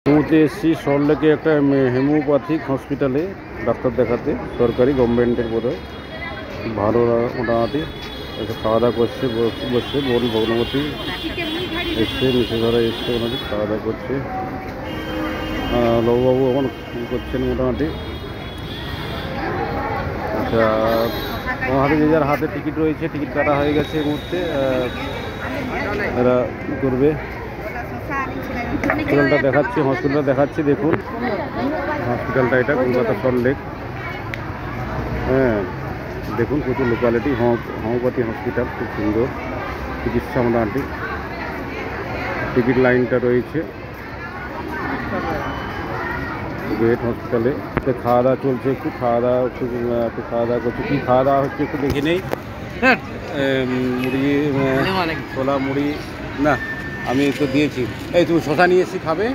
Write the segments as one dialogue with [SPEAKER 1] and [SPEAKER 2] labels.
[SPEAKER 1] মুহূর্তে এসেছি সল্টলেকে একটা হোমিওপ্যাথিক হসপিটালে ডাক্তার দেখাতে, সরকারি গভর্নমেন্টের বোধহয়। ভালো মোটামুটি এসে খাওয়া দাওয়া করছে, বসছে বোন ভগ্নবতী এসছে, মিসেসরা এসছে, ওনাদের খাওয়া দাওয়া করছে। লবুবাবু এখন করছেন মোটামুটি। আচ্ছা, আমার হাতে যে যার হাতে টিকিট রয়েছে, টিকিট কাটা হয়ে গেছে এই মুহূর্তে। এরা কী করবে? হসপিটালটা দেখাচ্ছি, দেখুন হসপিটালটা, এটা কলকাতা সল্টলেক। হ্যাঁ, দেখুন প্রচুর লোকালিটি, হোমিওপ্যাথি হসপিটাল, খুব সুন্দর চিকিৎসা মোটামুটি। টিকিট লাইনটা রয়েছে গেট হসপিটালে। খাওয়া দাওয়া চলছে, একটু খাওয়া দাওয়া করছে। কী খাওয়া দাওয়া হচ্ছে একটু দেখে নেই। মুড়ি, ছোলা মুড়ি, না আমি তো দিয়েছি। এই তুমি শশা নিয়ে এসি, খাবে?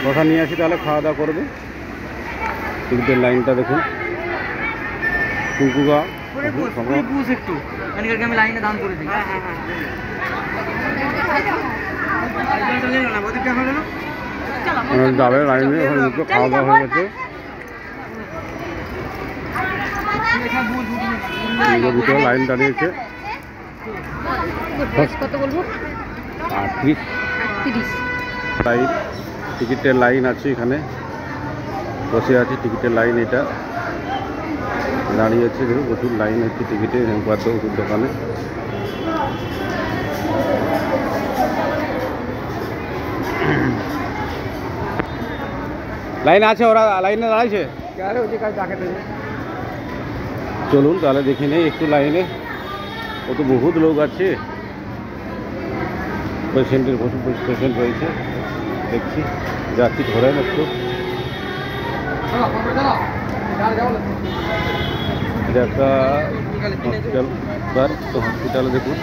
[SPEAKER 1] শশা নিয়ে আসি, তাহলে খাওয়া দাওয়া করবে। টিকিটের লাইনটা দেখুন, কুকুগা একটু আমি লাইনে দান করে দিই। যাবে লাইনে, খাওয়া দাওয়া হয়ে গেছে। ভিতরে লাইন দাঁড়িয়েছে।
[SPEAKER 2] কত বলবো?
[SPEAKER 1] 38 লাইন, টিকিটের লাইন আছে এখানে, বসে আছে টিকিটের লাইন, এটা দাঁড়িয়েছে। দেখুন প্রচুর লাইন হচ্ছে টিকিটে, হেমপাত ওষুধ দোকানে। লাইন আছে, ওরা লাইনে দাঁড়াইছে। চলুন তাহলে দেখে নেই একটু লাইনে, কত বহুত লোক আছে। পেশেন্ট রয়েছে, দেখছি, যাচ্ছি, ধরেন একটু। এটা একটা হসপিটাল, তো হসপিটালে দেখুন